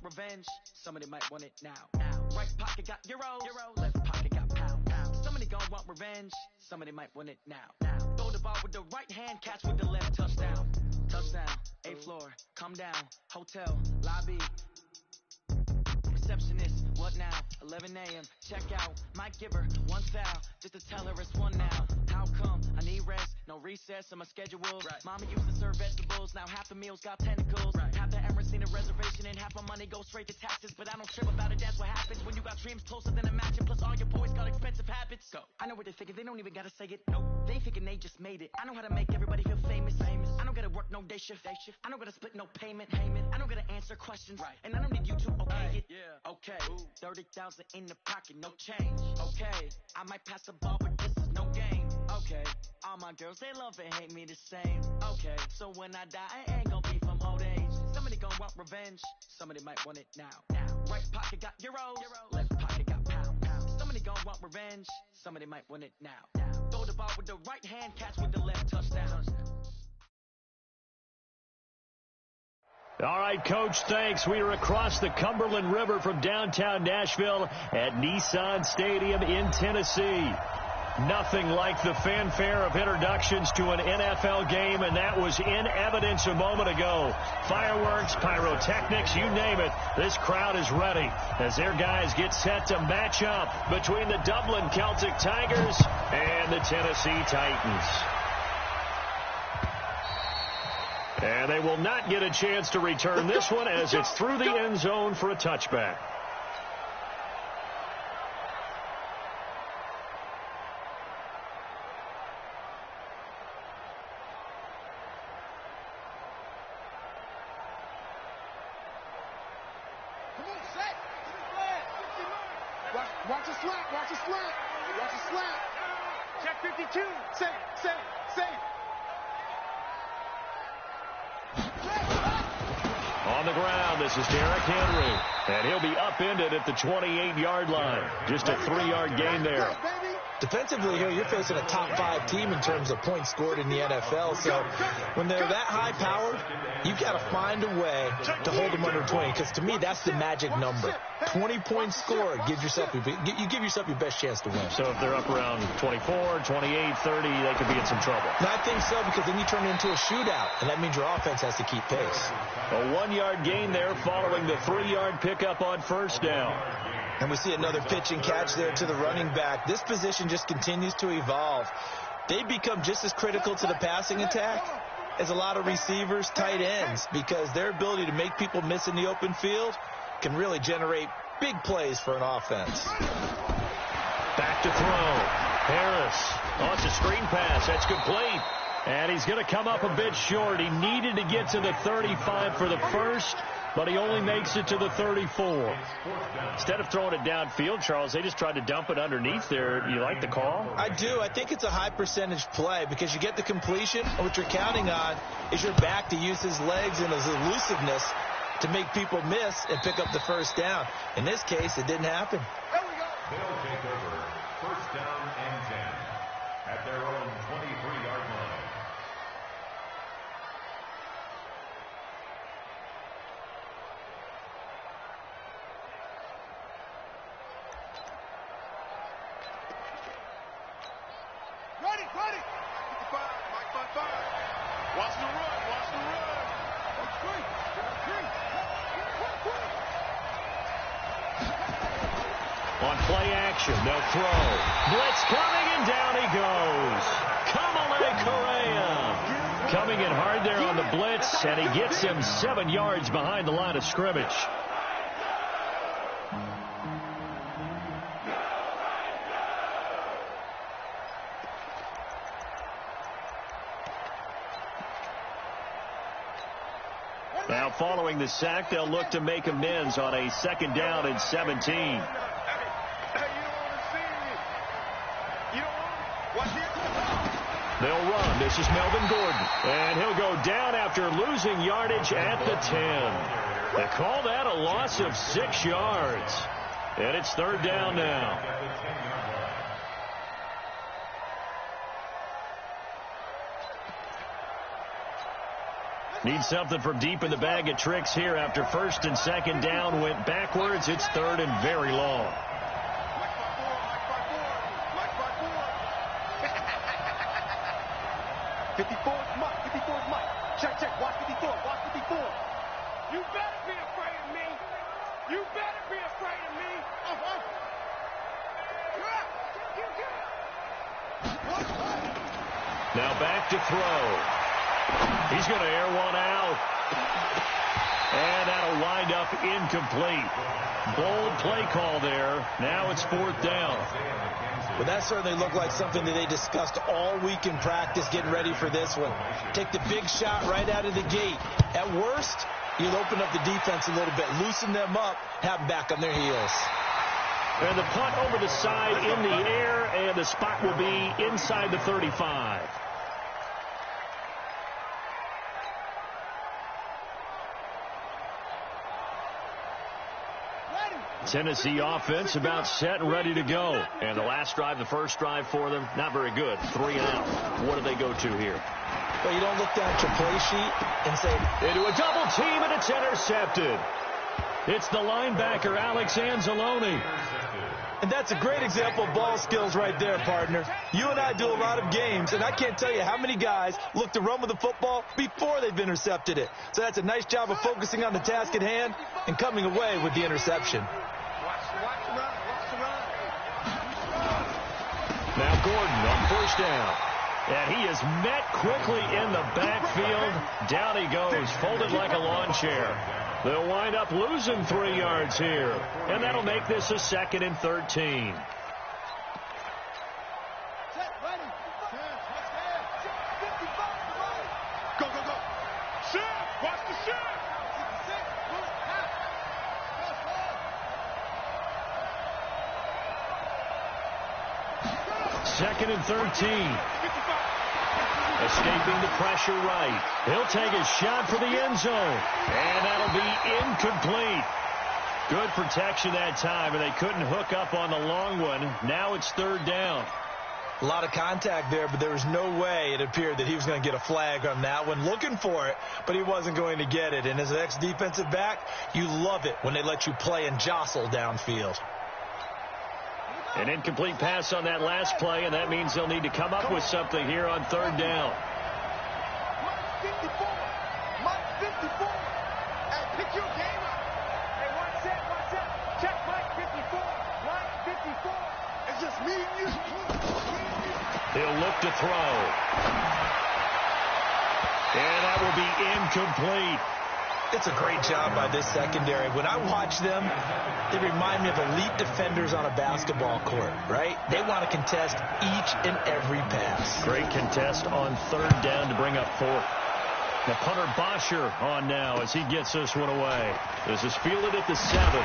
want revenge, somebody might want it now. Right pocket got euros, left pocket got pound. Somebody gon' want revenge, somebody might want it now. Throw the ball with the right hand, catch with the left, touchdown. Touchdown, 8th floor, come down, hotel, lobby. Receptionist, what now? 11 a.m. Check out. Might give her one foul just to tell her it's one now. How come? I need rest, no recess in my schedule. Right. Mama used to serve vegetables, now half the meals got tentacles. Right. Half the Emirates need a reservation and half my money goes straight to taxes. But I don't trip about it, that's what happens when you got dreams closer than a match. Plus all your boys got expensive habits. Go. I know what they're thinking, they don't even gotta say it. Nope. They thinking they just made it. I know how to make everybody feel famous. I don't gotta work no day shift. I don't gotta split no payment. I don't gotta answer questions. Right. And I don't need you to okay it. Yeah. Okay. 30,000 in the pocket, no change. Okay. I might pass the ball, but this is no game. Okay. All my girls, they love and hate me the same. Okay. So when I die, I ain't gonna be from old age. Somebody gon' want revenge. Somebody might want it now. Right pocket got euros. Left pocket got pound. Somebody gon' want revenge. Somebody might want it now. Throw the ball with the right hand, catch with the left, touchdown. All right, Coach, thanks. We are across the Cumberland River from downtown Nashville at Nissan Stadium in Tennessee. Nothing like the fanfare of introductions to an NFL game, and that was in evidence a moment ago. Fireworks, pyrotechnics, you name it. This crowd is ready as their guys get set to match up between the Dublin Celtic Tigers and the Tennessee Titans. And they will not get a chance to return this one as it's through the end zone for a touchback. Watch the slant, watch the slant, watch the slant. Check 52. Say it. On the ground, this is Derrick Henry. And he'll be upended at the 28-yard line. Just a 3-yard gain there. Defensively here, you're facing a top-5 team in terms of points scored in the NFL. So when they're that high-powered, you've got to find a way to hold them under 20. Because to me, that's the magic number. 20 points scored, you give yourself your best chance to win. So if they're up around 24, 28, 30, they could be in some trouble. No, I think so, because then you turn it into a shootout, and that means your offense has to keep pace. A 1-yard gain there following the 3-yard pickup on first down. And we see another pitch and catch there to the running back. This position just continues to evolve. They become just as critical to the passing attack as a lot of receivers, tight ends, because their ability to make people miss in the open field can really generate big plays for an offense. Back to throw. Harris. Oh, it's a screen pass. That's complete. And he's going to come up a bit short. He needed to get to the 35 for the first, but he only makes it to the 34. Instead of throwing it downfield, Charles, they just tried to dump it underneath there. Do you like the call? I do. I think it's a high percentage play because you get the completion, and what you're counting on is your back to use his legs and his elusiveness to make people miss and pick up the first down. In this case, it didn't happen. There we go. They'll take over first down and 10 at their own 23-yard line. Ready. 55, Mike 5. Watch the run. On play action, they'll throw. Blitz coming, and down he goes. Kamale Correa coming in hard there on the blitz, and he gets him 7 yards behind the line of scrimmage. Now following the sack, they'll look to make amends on a 2nd down and 17. They'll run. This is Melvin Gordon. And he'll go down after losing yardage at the 10. They call that a loss of 6 yards. And it's 3rd down now. Need something from deep in the bag of tricks here after first and second down went backwards. It's third and very long. 54's Mike. 54's Mike. Check, check. Watch 54. Watch 54. You better be afraid of me. You better be afraid of me. Now back to throw. He's going to air one out. And that'll wind up incomplete. Bold play call there. Now it's fourth down. Well, that certainly looked like something that they discussed all week in practice getting ready for this one. Take the big shot right out of the gate. At worst, you'll open up the defense a little bit, loosen them up, have them back on their heels. And the punt over the side in the air, and the spot will be inside the 35. Tennessee offense about set and ready to go. And the last drive, the first drive for them, not very good. 3 and out. What do they go to here? Well, you don't look down at your play sheet and say, into a double team, and it's intercepted. It's the linebacker, Alex Anzalone. And that's a great example of ball skills right there, partner. You and I do a lot of games, and I can't tell you how many guys look to run with the football before they've intercepted it. So that's a nice job of focusing on the task at hand and coming away with the interception. Now Gordon on first down. And he is met quickly in the backfield. Down he goes, folded like a lawn chair. They'll wind up losing 3 yards here. And that'll make this a 2nd and 13. Go, go, go. Shift. Watch the shift. 2nd and 13. Escaping the pressure right. He'll take a shot for the end zone. And that'll be incomplete. Good protection that time, and they couldn't hook up on the long one. Now it's 3rd down. A lot of contact there, but there was no way it appeared that he was going to get a flag on that one. Looking for it, but he wasn't going to get it. And as an ex-defensive back, you love it when they let you play and jostle downfield. An incomplete pass on that last play, and that means they'll need to come up with something here on 3rd down. Mike 54. Mike 54. Hey, pick your game up. Hey, one set. Check Mike 54. Mike 54. It's just me and you. He'll look to throw. And that will be incomplete. It's a great job by this secondary. When I watch them, they remind me of elite defenders on a basketball court, right? They want to contest each and every pass. Great contest on 3rd down to bring up 4th. The punter Bosher on now as he gets this one away. This is fielded at the 7.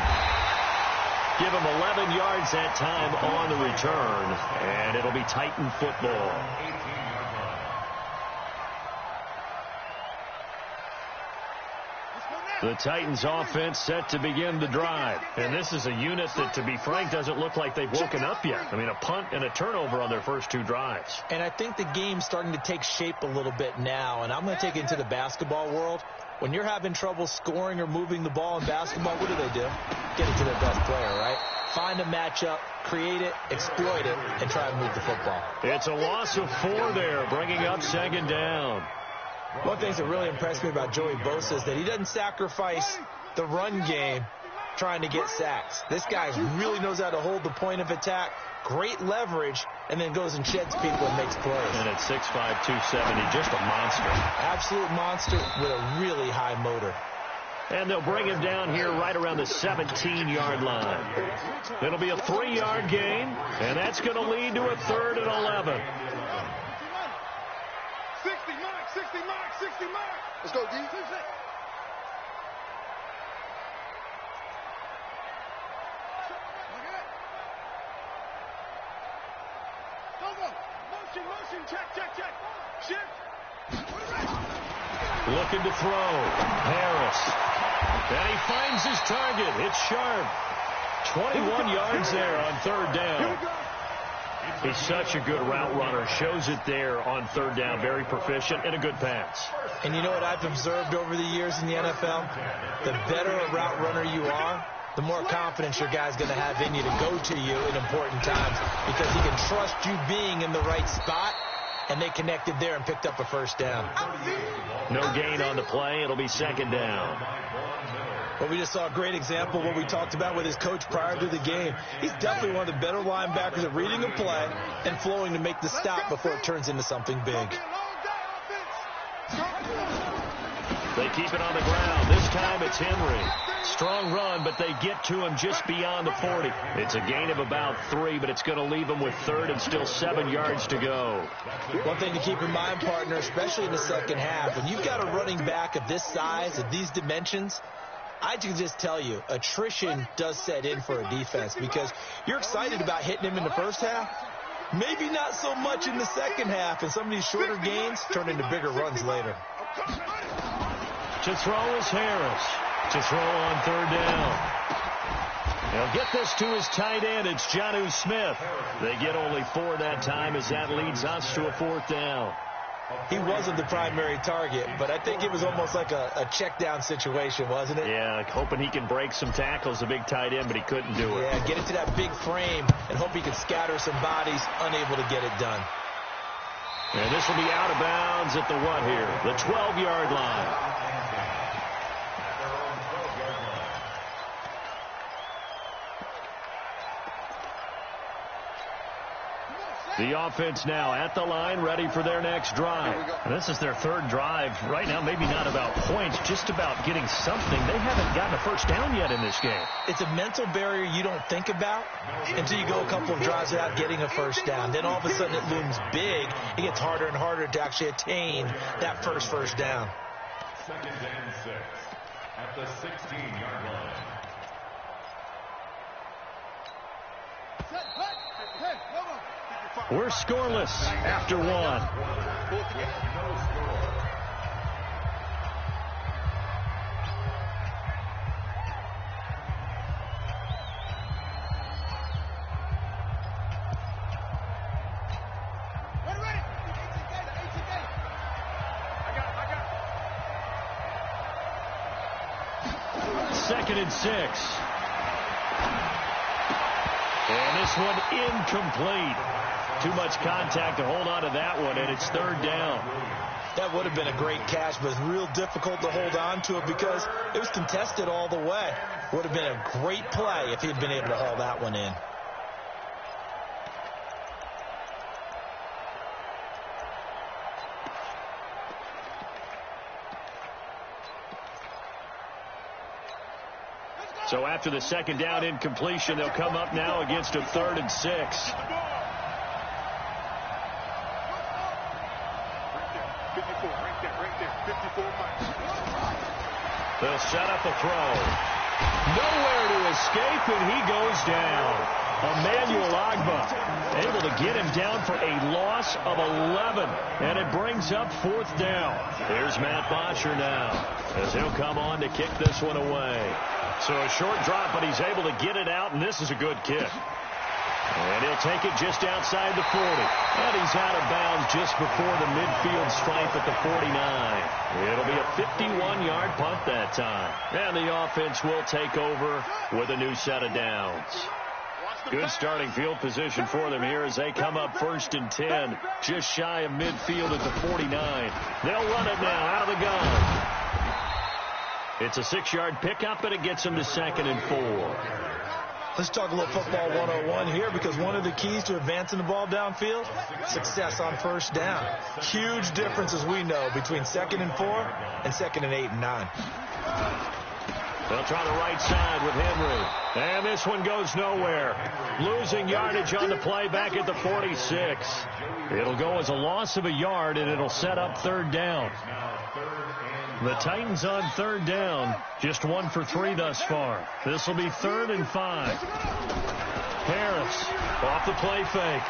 Give him 11 yards that time on the return, and it'll be Titan football. The Titans offense set to begin the drive. And this is a unit that, to be frank, doesn't look like they've woken up yet. I mean, a punt and a turnover on their first 2 drives. And I think the game's starting to take shape a little bit now. And I'm going to take it into the basketball world. When you're having trouble scoring or moving the ball in basketball, what do? Get it to their best player, right? Find a matchup, create it, exploit it, and try and move the football. It's a loss of 4 there, bringing up 2nd down. One of the things that really impressed me about Joey Bosa is that he doesn't sacrifice the run game trying to get sacks. This guy really knows how to hold the point of attack, great leverage, and then goes and sheds people and makes plays. And at 6'5", 270, just a monster. Absolute monster with a really high motor. And they'll bring him down here right around the 17-yard line. It'll be a 3-yard gain, and that's going to lead to a 3rd and 11. 60 mark. Let's go, D. Go. Motion. Check. Shift. Looking to throw. Harris. And he finds his target. It's sharp. 21 yards there on 3rd down. He's such a good route runner. Shows it there on third down. Very proficient and a good pass. And you know what I've observed over the years in the NFL? The better a route runner you are, the more confidence your guy's going to have in you to go to you in important times because he can trust you being in the right spot, and they connected there and picked up a first down. No gain on the play. It'll be second down. Well, we just saw a great example of what we talked about with his coach prior to the game. He's definitely one of the better linebackers at reading a play and flowing to make the stop before it turns into something big. They keep it on the ground. This time it's Henry. Strong run, but they get to him just beyond the 40. It's a gain of about 3, but it's going to leave him with third and still 7 yards to go. One thing to keep in mind, partner, especially in the second half, when you've got a running back of this size, of these dimensions, I can just tell you, attrition does set in for a defense because you're excited about hitting him in the first half. Maybe not so much in the second half, and some of these shorter gains turn into bigger runs later. To throw is Harris. To throw on third down. He'll get this to his tight end. It's Jonnu Smith. They get only 4 that time as that leads us to a 4th down. He wasn't the primary target, but I think it was almost like a check down situation, wasn't it? Yeah, like hoping he can break some tackles, a big tight end, but he couldn't do it. Yeah, get it to that big frame and hope he can scatter some bodies, unable to get it done. And this will be out of bounds at the what here? The 12-yard line. The offense now at the line, ready for their next drive. And this is their 3rd drive. Right now, maybe not about points, just about getting something. They haven't gotten a first down yet in this game. It's a mental barrier you don't think about until you go a couple of drives without getting a first down. Then all of a sudden it looms big. It gets harder and harder to actually attain that first down. 2nd and 6 at the 16-yard line. We're scoreless after 1. No score. Second and 6. And this one incomplete. Too much contact to hold on to that one, and it's 3rd down. That would have been a great catch, but it's real difficult to hold on to it because it was contested all the way. Would have been a great play if he'd been able to haul that one in. So after the 2nd down incompletion, they'll come up now against a 3rd and 6. They'll set up a throw. Nowhere to escape, and he goes down. Emmanuel Agba able to get him down for a loss of 11, and it brings up 4th down. Here's Matt Bosher now as he'll come on to kick this one away. So a short drop, but he's able to get it out, and this is a good kick. And he'll take it just outside the 40. And he's out of bounds just before the midfield stripe at the 49. It'll be a 51-yard punt that time. And the offense will take over with a new set of downs. Good starting field position for them here as they come up 1st and 10, just shy of midfield at the 49. They'll run it now out of the gun. It's a 6-yard pickup, and it gets them to 2nd and 4. Let's talk a little football 101 here because one of the keys to advancing the ball downfield, success on first down. Huge difference, as we know, between 2nd and 4 and 2nd and 8 and 9. They'll try the right side with Henry. And this one goes nowhere. Losing yardage on the play back at the 46. It'll go as a loss of a yard, and it'll set up 3rd down. The Titans on 3rd down, just 1 for 3 thus far. This will be 3rd and 5. Harris off the play fake.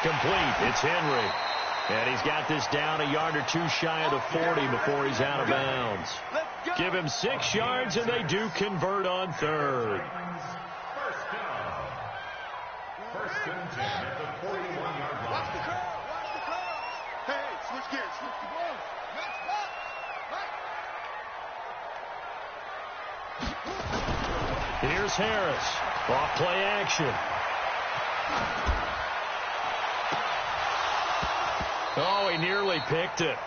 Complete. It's Henry. And he's got this down a yard or 2 shy of the 40 before he's out of bounds. Give him 6 yards, and they do convert on 3rd. First and 10 at the 41-yard line. Watch the curl. Watch the curl. Hey, switch gears. Switch the ball. Next back. Right. Here's Harris. Off play action. Oh, he nearly picked it.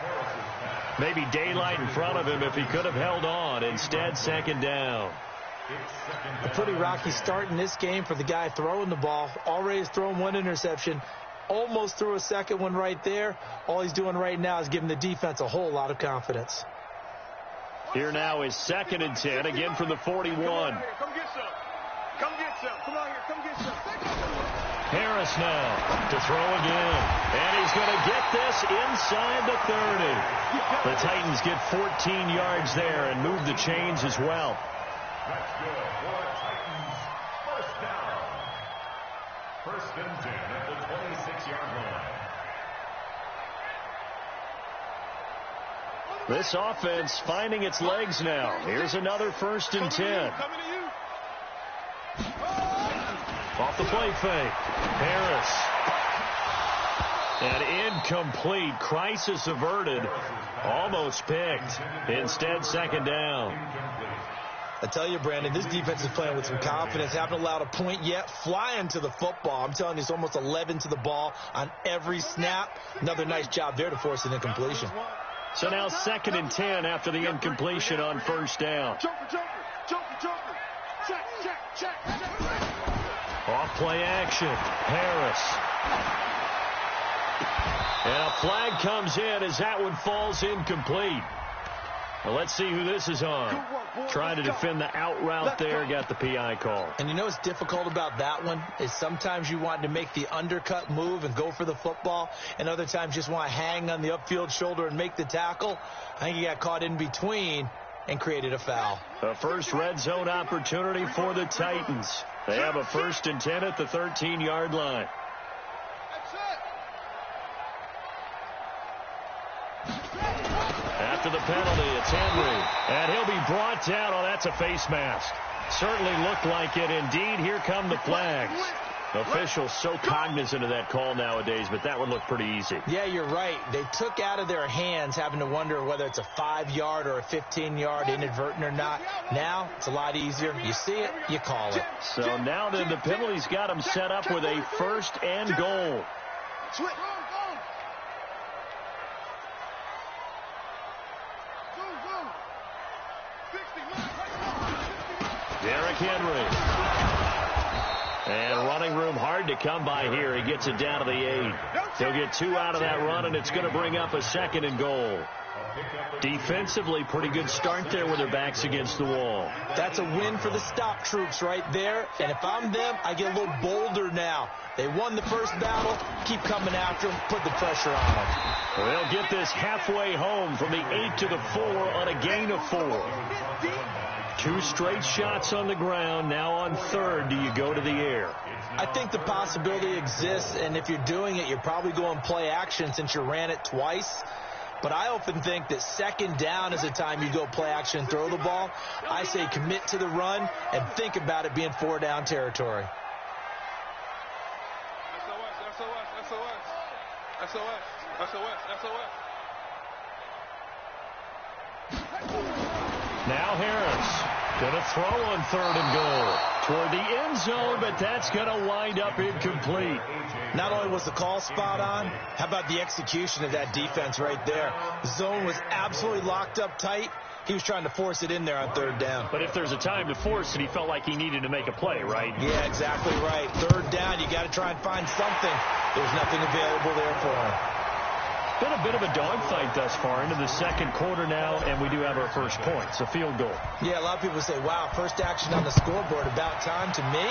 Maybe daylight in front of him if he could have held on. Instead, second down. A pretty rocky start in this game for the guy throwing the ball. Already has thrown one interception. Almost threw a second one right there. All he's doing right now is giving the defense a whole lot of confidence. Here now is second and 10, again from the 41. Come get some. Come get some. Come on here. Come get some. Harris now to throw again. And he's going to get this inside the 30. The Titans get 14 yards there and move the chains as well. That's good for the Titans. First down. First and 10 at the 26-yard line. This offense finding its legs now. Here's another first and 10. Off the play fake. Harris. And incomplete. Crisis averted. Almost picked. Instead, second down. I tell you, Brandon, this defense is playing with some confidence. Haven't allowed a point yet. Flying to the football. I'm telling you, it's almost 11 to the ball on every snap. Another nice job there to force an incompletion. So now second and 10 after the incompletion on first down. Joker. Check. Off play action. Harris. And a flag comes in as that one falls incomplete. Well, let's see who this is on. Trying to defend the out route there, got the PI call. And you know what's difficult about that one is sometimes you want to make the undercut move and go for the football, and other times just want to hang on the upfield shoulder and make the tackle. I think he got caught in between and created a foul. A first red zone opportunity for the Titans. They have a first and 10 at the 13-yard line. After the penalty, it's Henry. And he'll be brought down. Oh, that's a face mask. Certainly looked like it. Indeed, here come the flags. Officials so cognizant of that call nowadays, but that would look pretty easy. Yeah, you're right. They took out of their hands having to wonder whether it's a 5-yard or a 15-yard inadvertent or not. Now, it's a lot easier. You see it, you call it. So now then the penalty's got him set up with a first and goal. Derrick Henry. And running room hard to come by here. He gets it down to the 8. He'll get 2 out of that run, and it's going to bring up a second and goal. Defensively, pretty good start there with their backs against the wall. That's a win for the stop troops right there. And if I'm them, I get a little bolder now. They won the first battle. Keep coming after them. Put the pressure on them. They'll get this halfway home from the 8 to the 4 on a gain of 4. 2 straight shots on the ground. Now on third, do you go to the air? I think the possibility exists, and if you're doing it, you're probably going play action since you ran it twice. But I often think that second down is the time you go play action and throw the ball. I say commit to the run and think about it being 4-down territory. Now Harris going to throw on third and goal toward the end zone, but that's going to wind up incomplete. Not only was the call spot on, how about the execution of that defense right there? The zone was absolutely locked up tight. He was trying to force it in there on third down. But if there's a time to force it, he felt like he needed to make a play, right? Yeah, exactly right. Third down, you got to try and find something. There's nothing available there for him. Been a bit of a dogfight thus far into the second quarter now, and we do have our first points, a field goal. Yeah, a lot of people say, wow, first action on the scoreboard, about time. To me,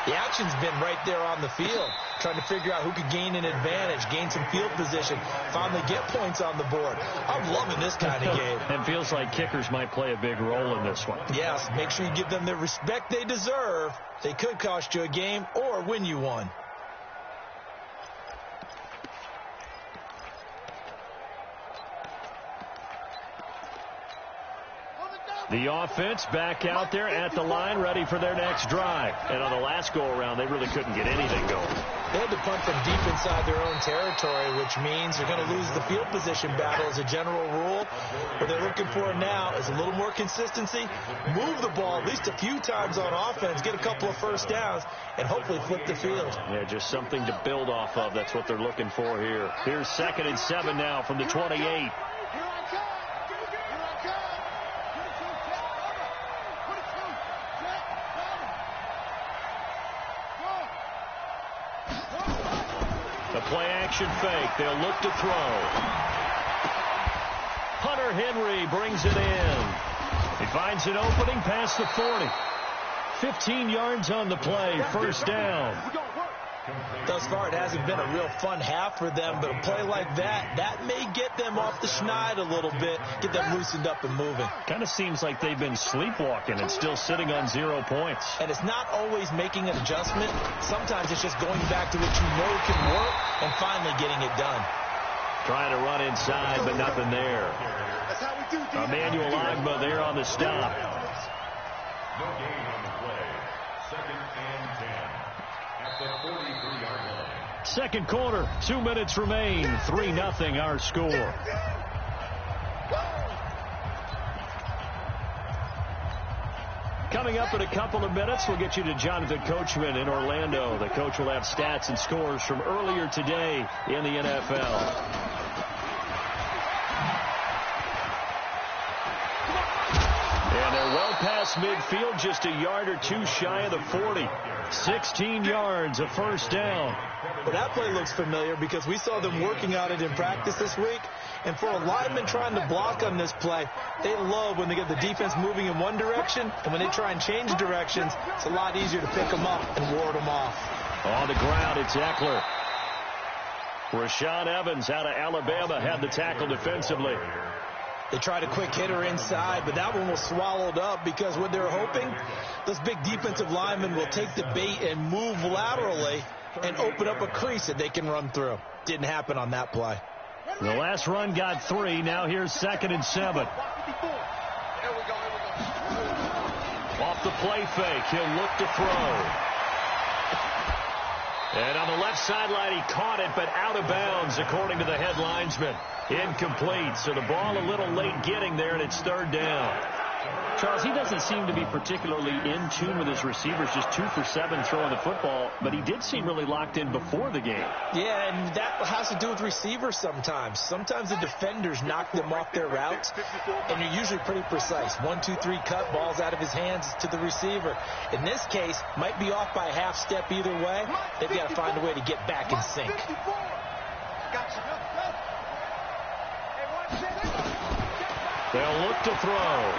the action's been right there on the field, trying to figure out who could gain an advantage, gain some field position, finally get points on the board. I'm loving this kind of game. And feels like kickers might play a big role in this one. Yes, make sure you give them the respect they deserve. They could cost you a game or win you one. The offense back out there at the line, ready for their next drive. And on the last go-around, they really couldn't get anything going. They had to punt from deep inside their own territory, which means they're going to lose the field position battle as a general rule. What they're looking for now is a little more consistency, move the ball at least a few times on offense, get a couple of first downs, and hopefully flip the field. Yeah, just something to build off of. That's what they're looking for here. Here's 2nd and 7 now from the 28. The play-action fake. They'll look to throw. Hunter Henry brings it in. He finds an opening past the 40. 15 yards on the play. First down. Thus far, it hasn't been a real fun half for them, but a play like that may get them off the schneid a little bit, get them loosened up and moving. Kind of seems like they've been sleepwalking and still sitting on 0 points. And it's not always making an adjustment. Sometimes it's just going back to what you know can work and finally getting it done. Trying to run inside, but nothing there. Emmanuel Agba there on the stop. No gain on the play. 2nd and 10 at the 43-yard line. Second quarter, 2 minutes remain. 3-0 our score. Coming up in a couple of minutes, we'll get you to Jonathan Coachman in Orlando. The coach will have stats and scores from earlier today in the NFL. And they're well past midfield, just a yard or two shy of the 40. 16 yards, a first down. Well, that play looks familiar because we saw them working on it in practice this week. And for a lineman trying to block on this play, they love when they get the defense moving in one direction. And when they try and change directions, it's a lot easier to pick them up and ward them off. On the ground, it's Eckler. Rashaan Evans out of Alabama had the tackle defensively. They tried a quick hitter inside, but that one was swallowed up because what they're hoping, those big defensive linemen will take the bait and move laterally and open up a crease that they can run through. Didn't happen on that play. The last run got 3. Now here's 2nd and 7. Off the play fake, he'll look to throw. And on the left sideline, he caught it, but out of bounds, according to the head linesman. Incomplete, so the ball a little late getting there, and it's 3rd down. Charles, he doesn't seem to be particularly in tune with his receivers, just 2 for 7 throwing the football, but he did seem really locked in before the game. Yeah, and that has to do with receivers sometimes. Sometimes the defenders knock them off their routes, and they're usually pretty precise. 1, 2, 3 cut, balls out of his hands to the receiver. In this case, might be off by a half step either way. They've got to find a way to get back in sync. They'll look to throw.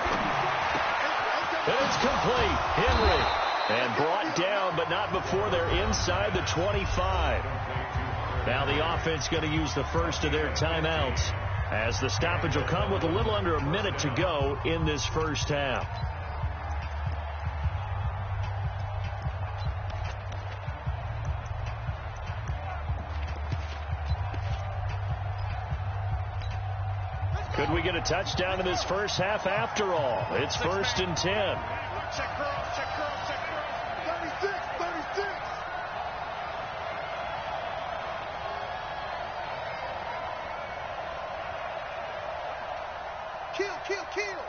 It's complete. Henry. And brought down, but not before they're inside the 25. Now the offense going to use the first of their timeouts, as the stoppage will come with a little under a minute to go in this first half. Could we get a touchdown in this first half after all? It's 1st and 10. Check cross, check cross, check cross. 36, 36. Kill, kill, kill.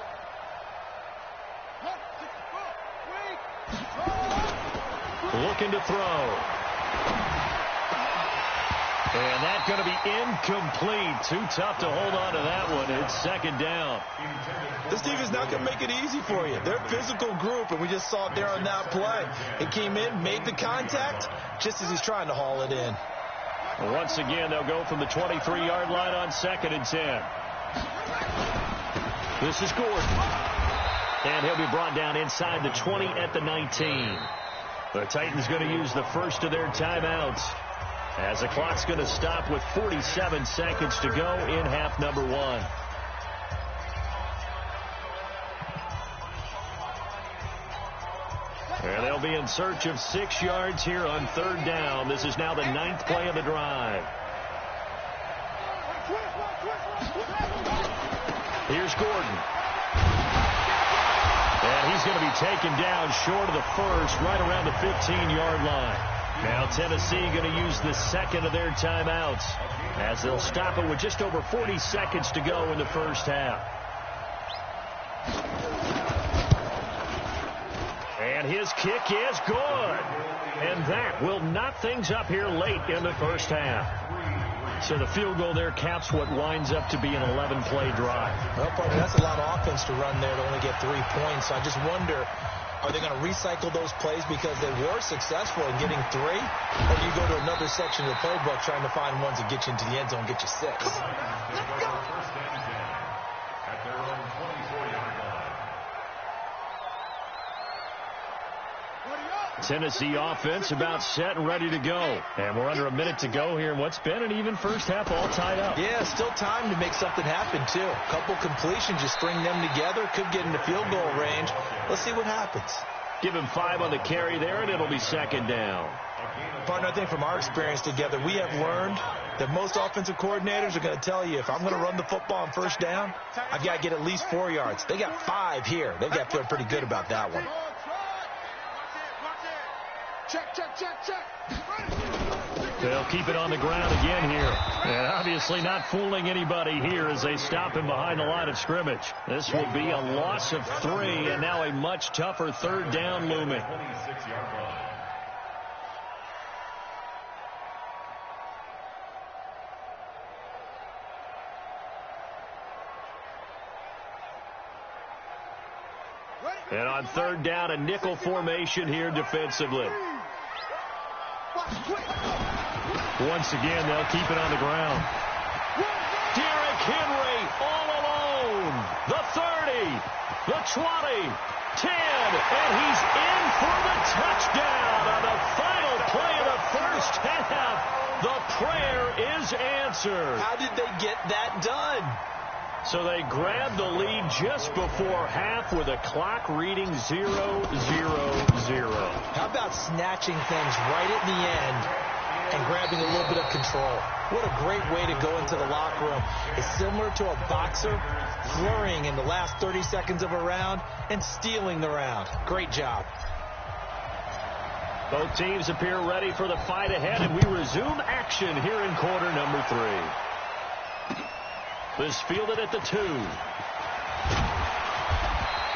Looking to throw. And that's going to be incomplete. Too tough to hold on to that one. It's 2nd down. This team is not going to make it easy for you. They're a physical group, and we just saw it there on that play. He came in, made the contact, just as he's trying to haul it in. Once again, they'll go from the 23-yard line on 2nd and 10. This is Gordon. And he'll be brought down inside the 20 at the 19. The Titans going to use the first of their timeouts, as the clock's going to stop with 47 seconds to go in half number 1. And they'll be in search of 6 yards here on 3rd down. This is now the 9th play of the drive. Here's Gordon. he's going to be taken down short of the first, right around the 15-yard line. Now Tennessee going to use the second of their timeouts as they'll stop it with just over 40 seconds to go in the first half. And his kick is good. And that will knock things up here late in the first half. So the field goal there caps what winds up to be an 11-play drive. Well, partner, that's a lot of offense to run there to only get 3 points. So I just wonder, are they going to recycle those plays because they were successful in getting 3? Or do you go to another section of the playbook trying to find ones that get you into the end zone and get you 6? Let's go. First and 10 at their own 24-yard line. Tennessee offense about set and ready to go. And we're under a minute to go here in what's been an even first half, all tied up. Yeah, still time to make something happen, too. A couple completions, you string them together, could get into field goal range. Let's see what happens. Give him 5 on the carry there, and it'll be second down. Partner, I think from our experience together, we have learned that most offensive coordinators are going to tell you, if I'm going to run the football on first down, I've got to get at least 4 yards. They got 5 here. They've got to feel pretty good about that one. Check, check, check, check. They'll keep it on the ground again here. And obviously not fooling anybody here as they stop him behind the line of scrimmage. This will be a loss of 3, and now a much tougher third down looming. 26-yard line. And on third down, a nickel formation here defensively. Once again, they'll keep it on the ground. Derrick Henry all alone. The 30, the 20, 10, and he's in for the touchdown on the final play of the first half. The prayer is answered. How did they get that done? So they grabbed the lead just before half with a clock reading 0-0-0. How about snatching things right at the end and grabbing a little bit of control? What a great way to go into the locker room. It's similar to a boxer flurrying in the last 30 seconds of a round and stealing the round. Great job. Both teams appear ready for the fight ahead, and we resume action here in quarter number 3. This fielded at the 2.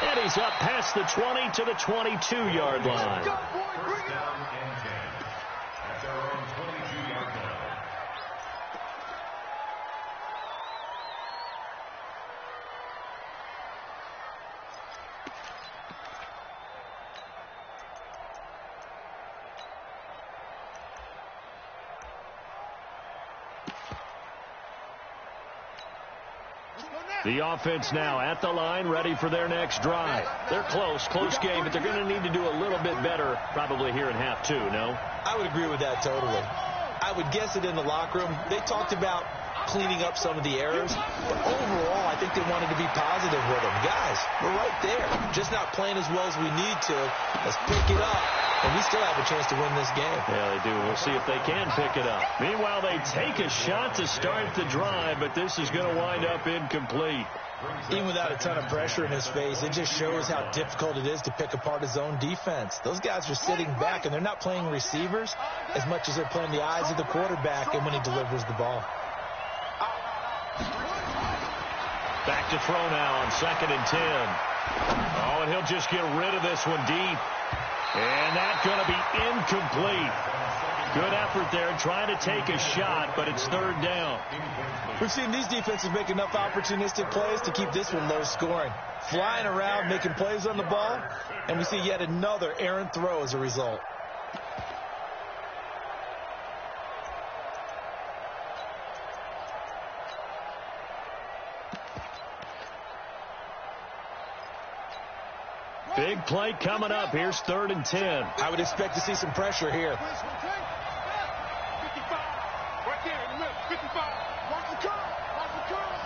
And he's up past the 20 to the 22-yard line. First down and 10 at their own 22-yard line. The offense now at the line, ready for their next drive. They're close game, but they're going to need to do a little bit better probably here in half 2, no? I would agree with that totally. I would guess it in the locker room. They talked about cleaning up some of the errors, but overall, I think they wanted to be positive with them. Guys, we're right there. Just not playing as well as we need to. Let's pick it up, and we still have a chance to win this game. Yeah, they do. We'll see if they can pick it up. Meanwhile, they take a shot to start the drive, but this is going to wind up incomplete. Even without a ton of pressure in his face, it just shows how difficult it is to pick apart his own defense. Those guys are sitting back, and they're not playing receivers as much as they're playing the eyes of the quarterback and when he delivers the ball. Back to throw now on 2nd and 10. Oh, and he'll just get rid of this one deep. And that's going to be incomplete. Good effort there, trying to take a shot, but it's third down. We've seen these defenses make enough opportunistic plays to keep this one low scoring. Flying around, making plays on the ball, and we see yet another errant throw as a result. Big play coming up. Here's 3rd and 10. I would expect to see some pressure here. 55. Right there in the middle. 55. Watch the curve. Watch the curve.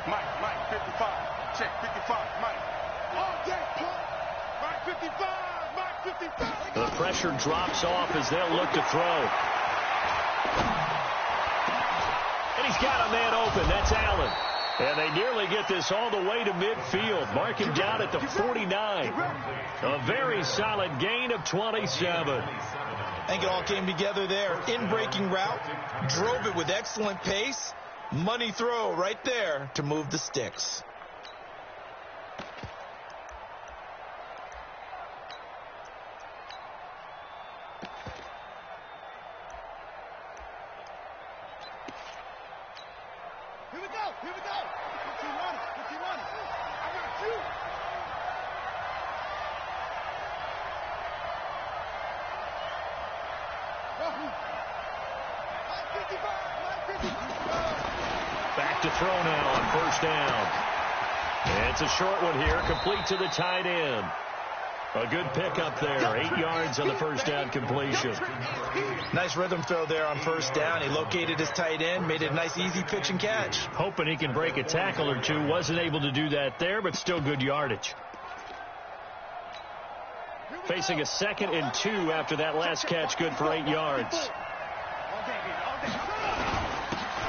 Mike, 55. Check, 55. Mike. All day, pull. Mike, 55. Mike, 55. The pressure drops off as they'll look to throw. And he's got a man open. That's Allen. And they nearly get this all the way to midfield. Mark him down at the 49. A very solid gain of 27. I think it all came together there. In-breaking route, drove it with excellent pace. Money throw right there to move the sticks. Here we go. Here we go. Put your money. Put your money. I got you. Back to throw now on first down. It's a short one here, complete to the tight end. A good pickup there, 8 yards on the first down completion. Nice rhythm throw there on first down. He located his tight end, made it a nice easy pitch and catch. Hoping he can break a tackle or two. Wasn't able to do that there, but still good yardage. Facing a 2nd and 2 after that last catch, good for 8 yards.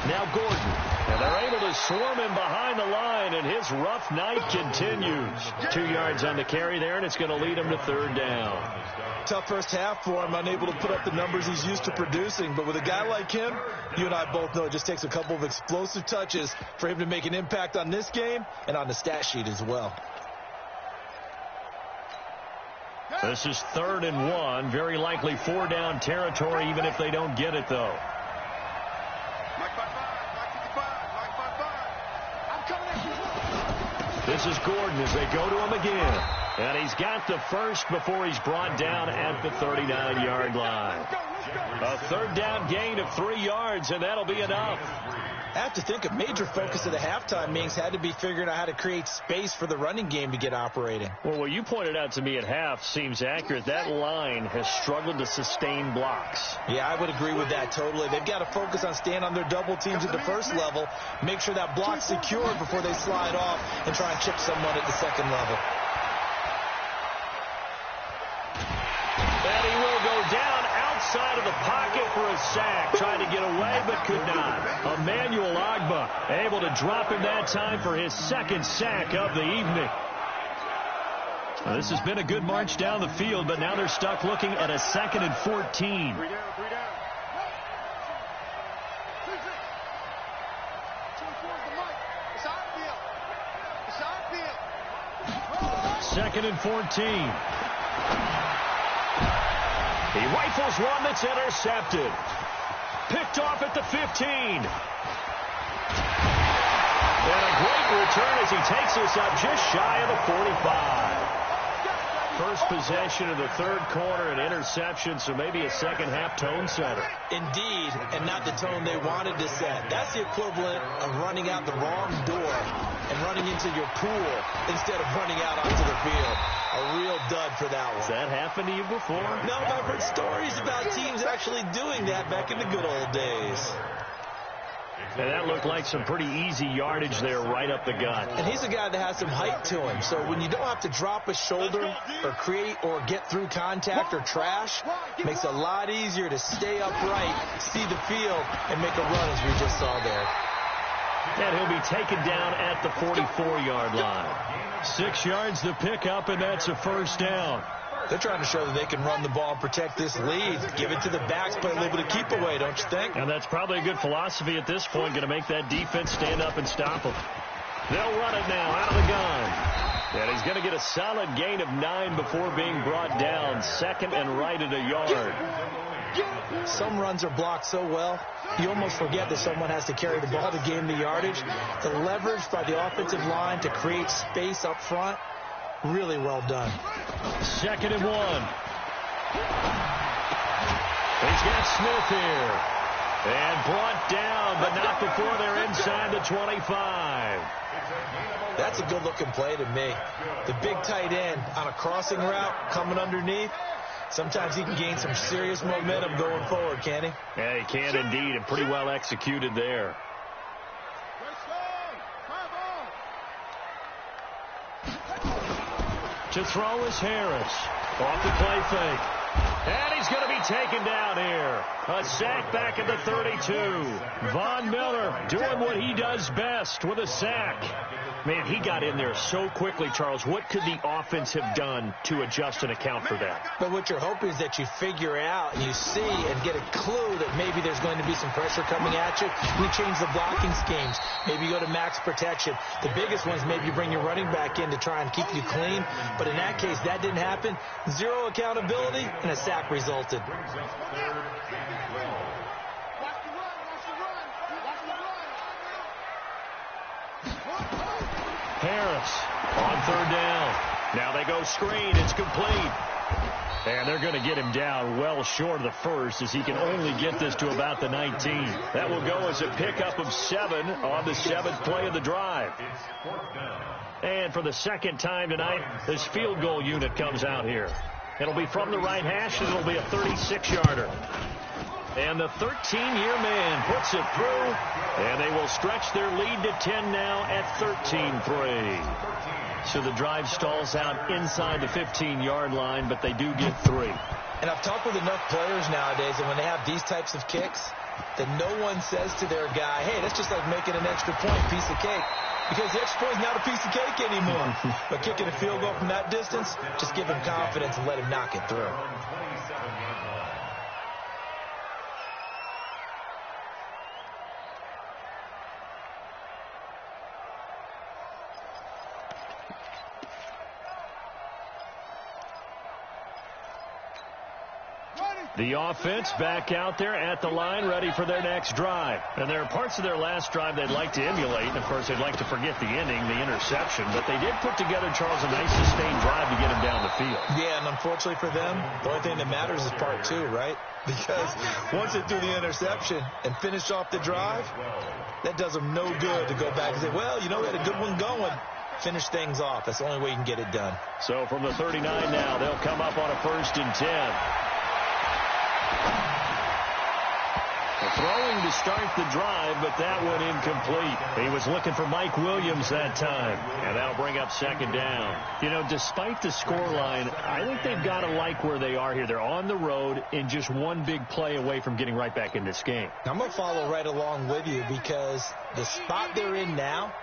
Now Gordon. And they're able to swarm him behind the line, and his rough night continues. 2 yards on the carry there, and it's going to lead him to 3rd down. Tough first half for him, unable to put up the numbers he's used to producing. But with a guy like him, you and I both know it just takes a couple of explosive touches for him to make an impact on this game and on the stat sheet as well. This is 3rd and 1. Very likely 4-down territory, even if they don't get it, though. This is Gordon as they go to him again. And he's got the first before he's brought down at the 39-yard line. A 3rd down gain of 3 yards, and that'll be enough. I have to think a major focus of the halftime meetings had to be figuring out how to create space for the running game to get operating. Well, what you pointed out to me at half seems accurate. That line has struggled to sustain blocks. Yeah, I would agree with that totally. They've got to focus on staying on their double teams at the first level, make sure that block's secured before they slide off and try and chip someone at the second level. And he will go down outside of the pocket for a sack. Tried to get away, but could not. Emmanuel Agba able to drop him that time for his 2nd sack of the evening. Now, this has been a good march down the field, but now they're stuck looking at a 2nd and 14. 2nd and 14. He rifles one that's intercepted. Picked off at the 15. And a great return as he takes us up just shy of the 45. First possession of the 3rd quarter, an interception, so maybe a second-half tone setter. Indeed, and not the tone they wanted to set. That's the equivalent of running out the wrong door and running into your pool instead of running out onto the field. A real dud for that one. Has that happened to you before? No, but I've heard stories about teams actually doing that back in the good old days. And that looked like some pretty easy yardage there right up the gut. And he's a guy that has some height to him. So when you don't have to drop a shoulder or create or get through contact or trash, it makes it a lot easier to stay upright, see the field, and make a run as we just saw there. And he'll be taken down at the 44-yard line. 6 yards to pick up, and that's a 1st down. They're trying to show that they can run the ball and protect this lead. Give it to the backs, play a little bit of keep away, don't you think? And that's probably a good philosophy at this point, going to make that defense stand up and stop them. They'll run it now out of the gun. And he's going to get a solid gain of 9 before being brought down. 2nd and right at a yard. Some runs are blocked so well, you almost forget that someone has to carry the ball to gain the yardage. The leverage by the offensive line to create space up front, really well done. 2nd and 1. He's got Smith here. And brought down, but not before they're inside the 25. That's a good-looking play to me. The big tight end on a crossing route coming underneath. Sometimes he can gain some serious momentum going forward, can't he? Yeah, he can indeed, and pretty well executed there. To throw is Harris. Off the play fake. And he's going to be taken down here. A sack back at the 32. Von Miller doing what he does best with a sack. Man, he got in there so quickly, Charles. What could the offense have done to adjust and account for that? But what you're hoping is that you figure out and you see and get a clue that maybe there's going to be some pressure coming at you. You change the blocking schemes. Maybe you go to max protection. The biggest one is maybe you bring your running back in to try and keep you clean. But in that case, that didn't happen. Zero accountability, and a sack resulted. Harris on 3rd down. Now they go screen. It's complete. And they're going to get him down well short of the first as he can only get this to about the 19. That will go as a pickup of 7 on the 7th play of the drive. And for the second time tonight, this field goal unit comes out here. It'll be from the right hash, and it'll be a 36-yarder. And the 13-year man puts it through, and they will stretch their lead to 10 now at 13-3. So the drive stalls out inside the 15-yard line, but they do get 3. And I've talked with enough players nowadays, and when they have these types of kicks, that no one says to their guy, hey, that's just like making an extra point, piece of cake. Because the extra point is not a piece of cake anymore. But kicking a field goal from that distance, just give him confidence and let him knock it through. The offense back out there at the line, ready for their next drive. And there are parts of their last drive they'd like to emulate. And, of course, they'd like to forget the ending, the interception. But they did put together, Charles, a nice sustained drive to get him down the field. Yeah, and unfortunately for them, the only thing that matters is part 2, right? Because once they threw the interception and finished off the drive, that does them no good to go back and say, well, you know, we had a good one going. Finish things off. That's the only way you can get it done. So from the 39 now, they'll come up on a 1st and 10. Throwing to start the drive, but that one incomplete. He was looking for Mike Williams that time, and that'll bring up 2nd down. You know, despite the scoreline, I think they've got to like where they are here. They're on the road and just one big play away from getting right back in this game. I'm going to follow right along with you because the spot they're in now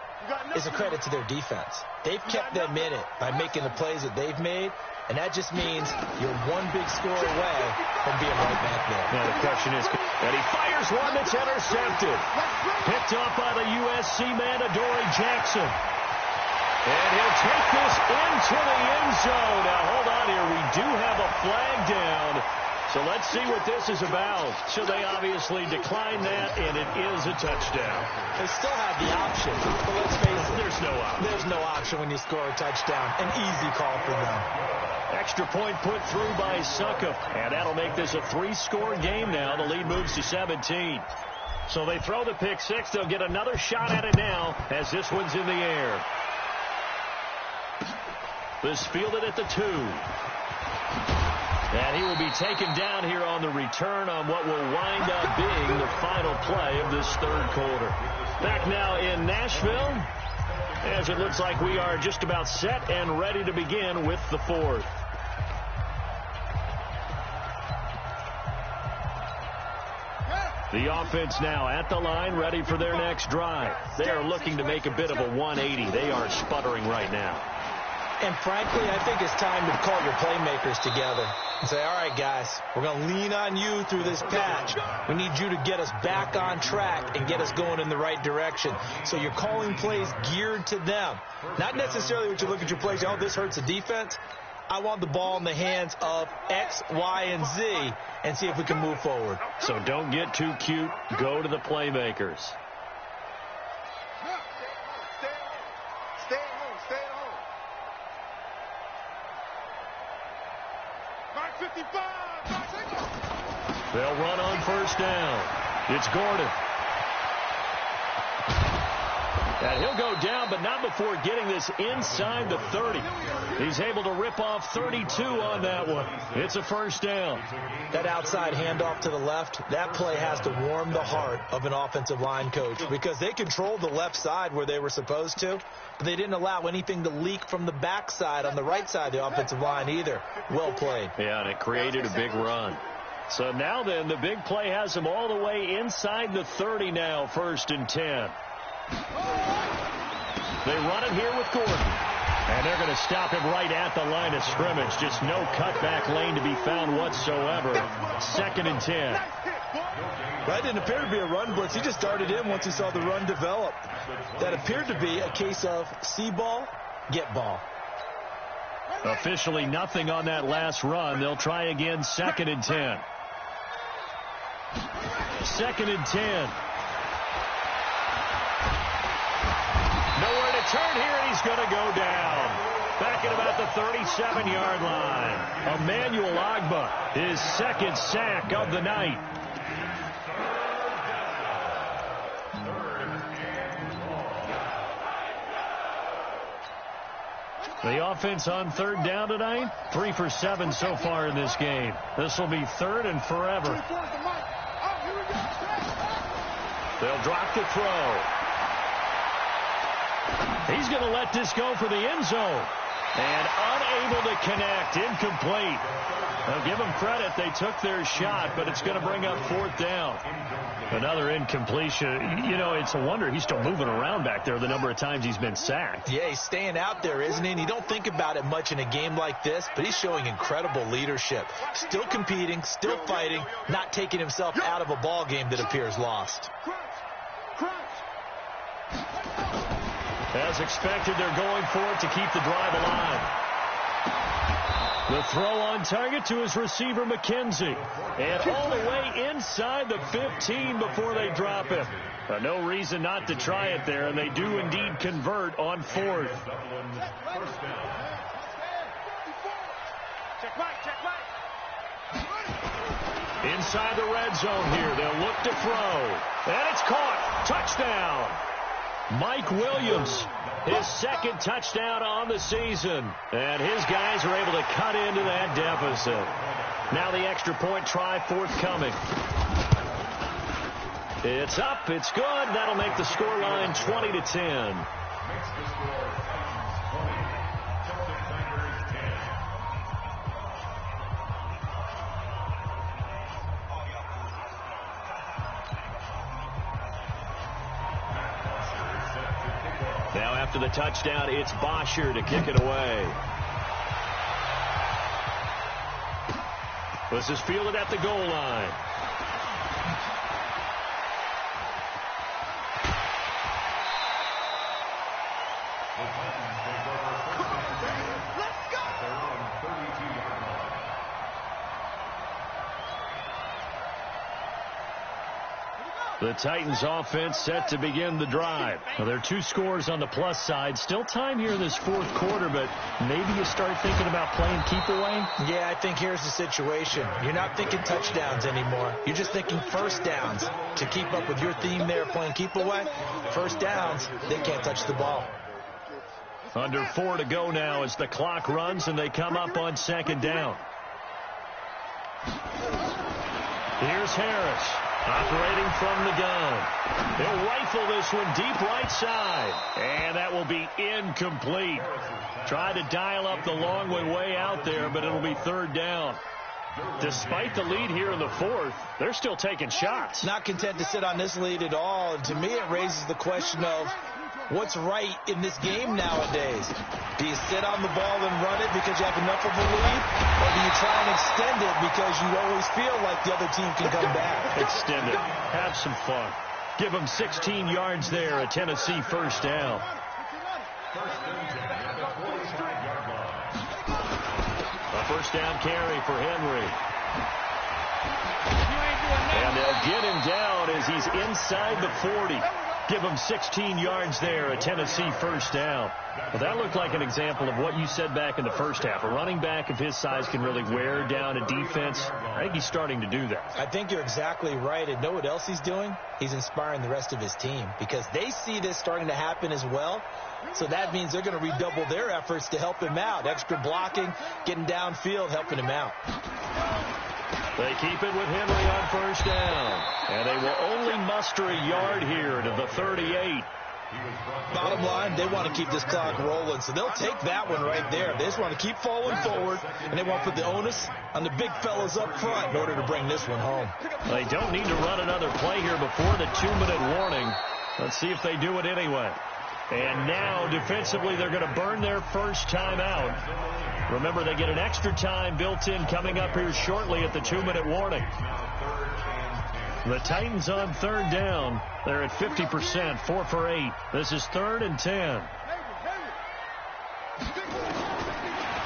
is a credit to their defense. They've kept them in it by making the plays that they've made, and that just means you're one big score away from being right back there. Now the question is, and he fires one that's intercepted. Picked off by the USC man, Adoree Jackson. And he'll take this into the end zone. Now hold on here. We do have a flag down. So let's see what this is about. So they obviously decline that, and it is a touchdown. They still have the option, but let's face it. There's no option. There's no option when you score a touchdown. An easy call for them. Extra point put through by Suckup, and that'll make this a 3-score game now. The lead moves to 17. So they throw the pick 6. They'll get another shot at it now as this one's in the air. This fielded at the 2. And he will be taken down here on the return on what will wind up being the final play of this 3rd quarter. Back now in Nashville, as it looks like we are just about set and ready to begin with the 4th. The offense now at the line, ready for their next drive. They are looking to make a bit of a 180. They are sputtering right now. And frankly, I think it's time to call your playmakers together and say, all right, guys, we're going to lean on you through this patch. We need you to get us back on track and get us going in the right direction. So you're calling plays geared to them. Not necessarily when you look at your plays, oh, this hurts the defense. I want the ball in the hands of X, Y, and Z and see if we can move forward. So don't get too cute. Go to the playmakers. They'll run on 1st down. It's Gordon. And he'll go down, but not before getting this inside the 30. He's able to rip off 32 on that one. It's a first down. That outside handoff to the left, that play has to warm the heart of an offensive line coach because they controlled the left side where they were supposed to, but they didn't allow anything to leak from the backside on the right side of the offensive line either. Well played. Yeah, and it created a big run. So now then, the big play has them all the way inside the 30 now, 1st and 10. They run it here with Gordon. And they're going to stop him right at the line of scrimmage. Just no cutback lane to be found whatsoever. 2nd and 10. That didn't appear to be a run blitz. He just darted in once he saw the run develop. That appeared to be a case of see ball, get ball. Officially nothing on that last run. They'll try again, 2nd and 10. 2nd and 10. Nowhere to turn here, and he's going to go down. Back at about the 37-yard line. Emmanuel Agba, his 2nd sack of the night. The offense on 3rd down tonight, 3 for 7 so far in this game. This will be 3rd and forever. They'll drop the throw. He's going to let this go for the end zone. And unable to connect. Incomplete. I'll give them credit. They took their shot, but it's going to bring up 4th down. Another incompletion. You know, it's a wonder he's still moving around back there the number of times he's been sacked. Yeah, he's staying out there, isn't he? And you don't think about it much in a game like this, but he's showing incredible leadership. Still competing, still fighting, not taking himself out of a ball game that appears lost. As expected, they're going for it to keep the drive alive. The throw on target to his receiver, McKenzie. And all the way inside the 15 before they drop him. No reason not to try it there, and they do indeed convert on 4th. Inside the red zone here. They'll look to throw. And it's caught. Touchdown. Mike Williams, his 2nd touchdown on the season. And his guys are able to cut into that deficit. Now the extra point try forthcoming. It's up. It's good. That'll make the scoreline 20-10. Now after the touchdown, it's Bosher to kick it away. This is fielded at the goal line. The Titans offense set to begin the drive. Well, there are 2 scores on the plus side. Still time here in this 4th quarter, but maybe you start thinking about playing keep away? Yeah, I think here's the situation. You're not thinking touchdowns anymore. You're just thinking first downs. To keep up with your theme there, playing keep away, first downs, they can't touch the ball. Under 4 to go now as the clock runs and they come up on 2nd down. Here's Harris. Operating from the gun. They'll rifle this one deep right side. And that will be incomplete. Tried to dial up the long way out there, but it'll be 3rd down. Despite the lead here in the 4th, they're still taking shots. Not content to sit on this lead at all. And to me, it raises the question of what's right in this game nowadays. Do you sit on the ball and run it because you have enough of a lead? Or do you try and extend it because you always feel like the other team can come back? Extend it. Have some fun. Give them 16 yards there, a Tennessee first down. A first down carry for Henry. And they'll get him down as he's inside the 40. Give them 16 yards there, a Tennessee first down. Well, that looked like an example of what you said back in the first half. A running back of his size can really wear down a defense. I think he's starting to do that. I think you're exactly right. And know what else he's doing? He's inspiring the rest of his team because they see this starting to happen as well. So that means they're going to redouble their efforts to help him out. Extra blocking, getting downfield, helping him out. They keep it with Henry on first down. And they will only muster a yard here to the 38. Bottom line, they want to keep this clock rolling, so they'll take that one right there. They just want to keep falling forward, and they want to put the onus on the big fellas up front in order to bring this one home. They don't need to run another play here before the 2-minute warning. Let's see if they do it anyway. And now, defensively, they're going to burn their first time out. Remember, they get an extra time built in coming up here shortly at the 2-minute warning. The Titans on third down. They're at 50%, 4 for 8. This is 3rd and 10.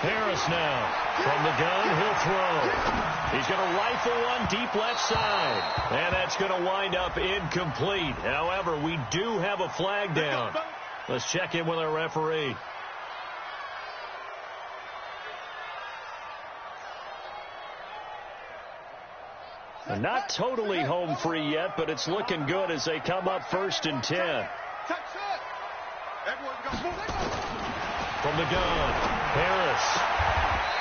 Harris now. From the gun, he'll throw. He's going to rifle one deep left side. And that's going to wind up incomplete. However, we do have a flag down. Let's check in with our referee. Not totally home free yet, but it's looking good as they come up 1st and 10. From the gun, Harris.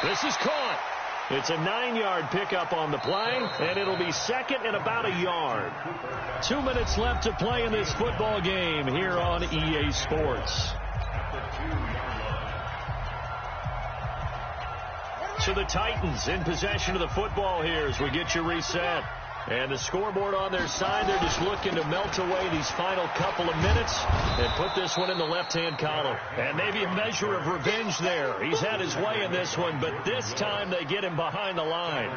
This is caught. It's a 9-yard pickup on the play, and it'll be 2nd and about a yard. 2 minutes left to play in this football game here on EA Sports. So the Titans in possession of the football here as we get you reset. And the scoreboard on their side, they're just looking to melt away these final couple of minutes and put this one in the left-hand column. And maybe a measure of revenge there. He's had his way in this one, but this time they get him behind the line.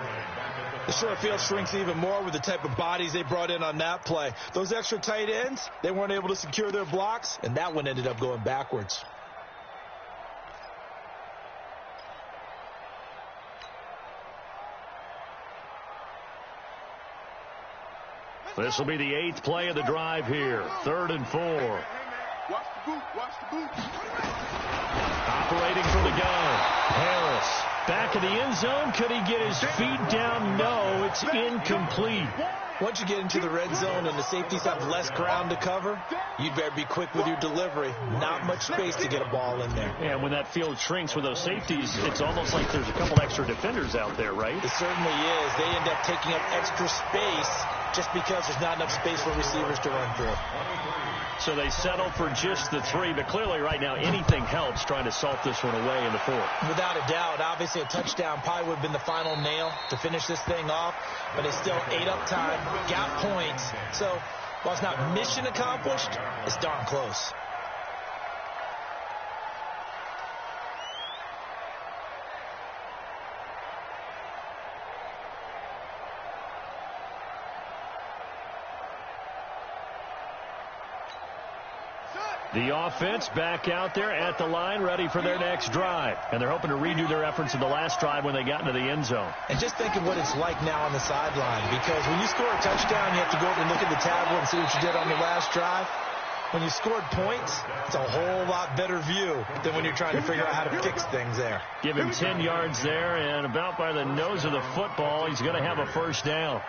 The short field shrinks even more with the type of bodies they brought in on that play. Those extra tight ends, they weren't able to secure their blocks, and that one ended up going backwards. This will be the 8th play of the drive here. 3rd and 4. Watch the boot. Watch the boot. Operating from the gun. Harris. Back in the end zone. Could he get his feet down? No, it's incomplete. Once you get into the red zone and the safeties have less ground to cover, you'd better be quick with your delivery. Not much space to get a ball in there. And when that field shrinks with those safeties, it's almost like there's a couple extra defenders out there, right? It certainly is. They end up taking up extra space just because there's not enough space for receivers to run through. So they settle for just the 3, but clearly right now anything helps trying to salt this one away in the 4th. Without a doubt, obviously a touchdown probably would have been the final nail to finish this thing off, but it's still ate up time, got points. So while it's not mission accomplished, it's darn close. The offense back out there at the line, ready for their next drive. And they're hoping to redo their efforts of the last drive when they got into the end zone. And just think of what it's like now on the sideline, because when you score a touchdown, you have to go over and look at the tablet and see what you did on the last drive. When you scored points, it's a whole lot better view than when you're trying to figure out how to fix things there. Give him 10 yards there, and about by the nose of the football, he's going to have a first down.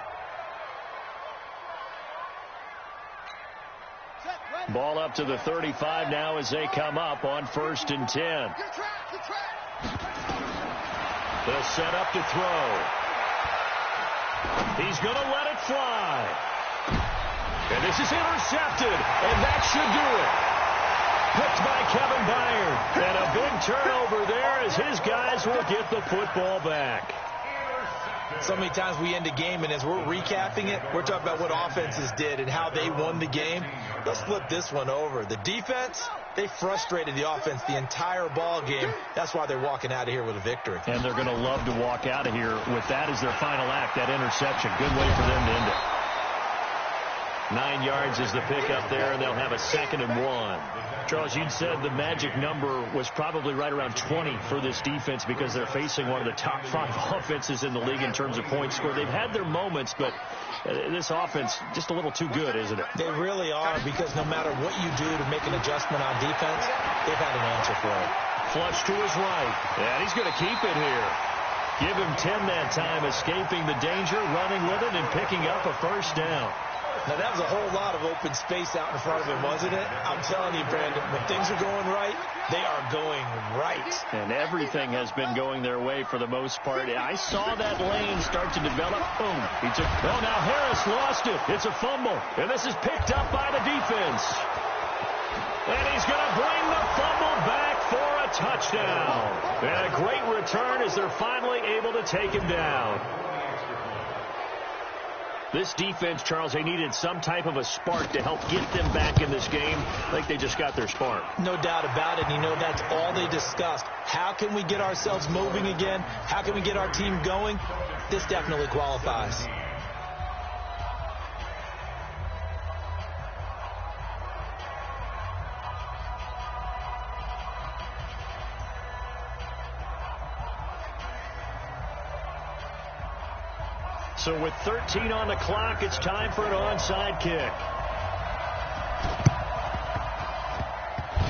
Ball up to the 35 now as they come up on 1st and 10. They'll set up to throw. He's going to let it fly. And this is intercepted, and that should do it. Picked by Kevin Byard. And a big turnover there as his guys will get the football back. So many times we end a game, and as we're recapping it, we're talking about what offenses did and how they won the game. Let's flip this one over. The defense, they frustrated the offense the entire ball game. That's why they're walking out of here with a victory. And they're going to love to walk out of here with that as their final act, that interception. Good way for them to end it. 9 yards is the pickup there, and they'll have a 2nd and 1. Charles, you'd said the magic number was probably right around 20 for this defense because they're facing one of the top 5 offenses in the league in terms of points scored. They've had their moments, but this offense just a little too good, isn't it? They really are, because no matter what you do to make an adjustment on defense, they've had an answer for it. Flush to his right, and he's going to keep it here. Give him 10 that time, escaping the danger, running with it, and picking up a 1st down. Now, that was a whole lot of open space out in front of him, wasn't it? I'm telling you, Brandon, when things are going right, they are going right. And everything has been going their way for the most part. I saw that lane start to develop. Boom. Well, now Harris lost it. It's a fumble. And this is picked up by the defense. And he's going to bring the fumble back for a touchdown. And a great return as they're finally able to take him down. This defense, Charles, they needed some type of a spark to help get them back in this game. I think they just got their spark. No doubt about it. You know, that's all they discussed. How can we get ourselves moving again? How can we get our team going? This definitely qualifies. So with 13 on the clock, it's time for an onside kick.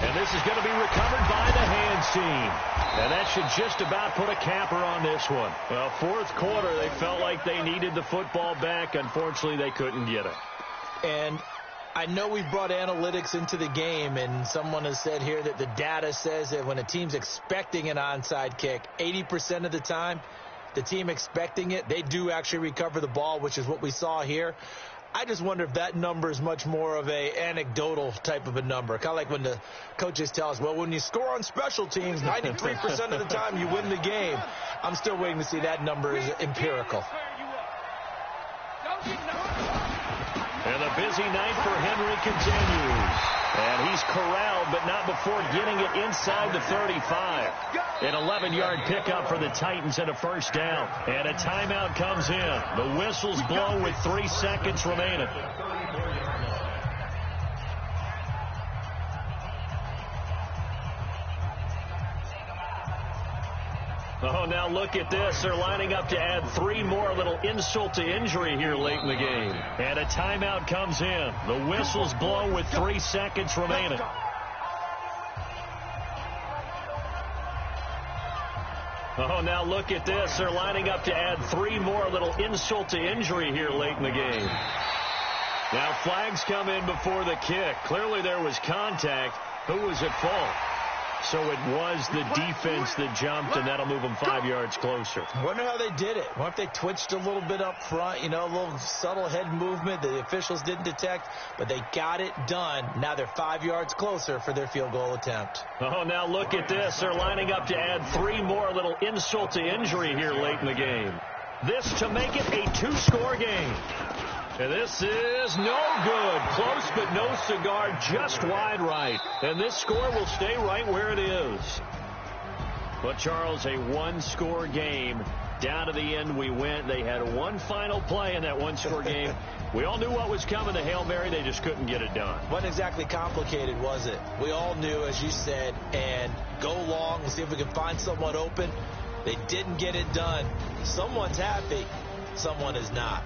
And this is going to be recovered by the hands team. And that should just about put a capper on this one. Well, 4th quarter, they felt like they needed the football back. Unfortunately, they couldn't get it. And I know we've brought analytics into the game, and someone has said here that the data says that when a team's expecting an onside kick, 80% of the time, the team expecting it, they do actually recover the ball, which is what we saw here. I just wonder if that number is much more of a anecdotal type of a number. Kind of like when the coaches tell us, well, when you score on special teams, 93% of the time you win the game. I'm still waiting to see that number is empirical. And the busy night for Henry continues. And he's corralled, but not before getting it inside the 35. An 11-yard pickup for the Titans and a 1st down. And a timeout comes in. The whistles blow with 3 seconds remaining. Oh, now look at this. They're lining up to add 3 more, a little insult to injury here late in the game. And a timeout comes in. The whistles blow with 3 seconds remaining. Oh, now look at this. They're lining up to add 3 more, a little insult to injury here late in the game. Now flags come in before the kick. Clearly there was contact. Who was at fault? So it was the defense that jumped, and that'll move them 5 yards closer. Wonder how they did it. Wonder if they twitched a little bit up front, you know, a little subtle head movement that the officials didn't detect, but they got it done. Now they're 5 yards closer for their field goal attempt. Oh, now look at this. They're lining up to add 3 more, a little insult to injury here late in the game. This to make it a 2-score game. And this is no good. Close, but no cigar, just wide right. And this score will stay right where it is. But, Charles, a 1-score game. Down to the end we went. They had one final play in that 1-score game. We all knew what was coming, the Hail Mary. They just couldn't get it done. Wasn't exactly complicated, was it? We all knew, as you said, and go long and see if we can find someone open. They didn't get it done. Someone's happy. Someone is not.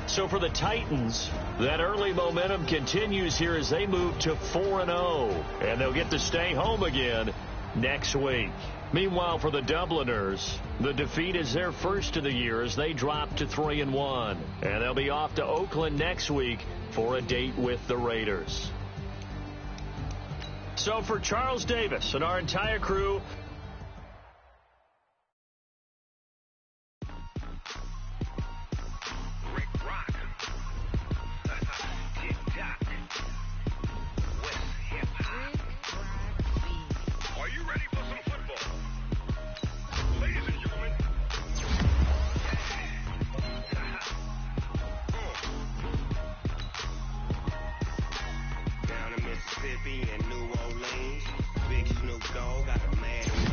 So for the Titans, that early momentum continues here as they move to 4-0. And they'll get to stay home again next week. Meanwhile, for the Dubliners, the defeat is their first of the year as they drop to 3-1. And they'll be off to Oakland next week for a date with the Raiders. So for Charles Davis and our entire crew, and New Orleans, Big Snoop Dogg got a mad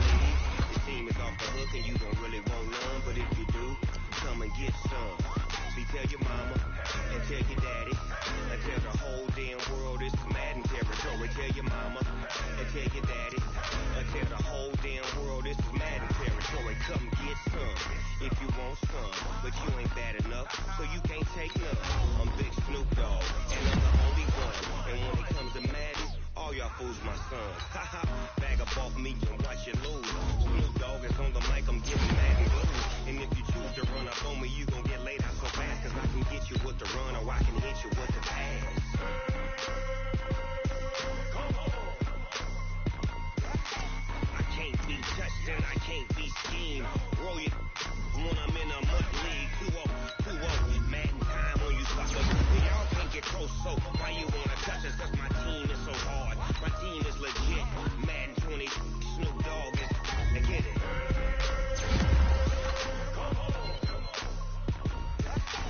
sons. Bag up off me and watch you lose. Snoop Dogg is on the mic, I'm getting mad and blue. And if you choose to run up on me, you gon' get laid out so fast. Cause I can get you with the run or I can hit you with the pass. I can't be touched and I can't be schemed. Roll you when I'm in a mud league. 2-0, Madden time on you suckers. Y'all can't get close, so why you wanna touch us? Cause my team is so hard. My team is legit. Madden 20, Snoop Dogg is, I get it.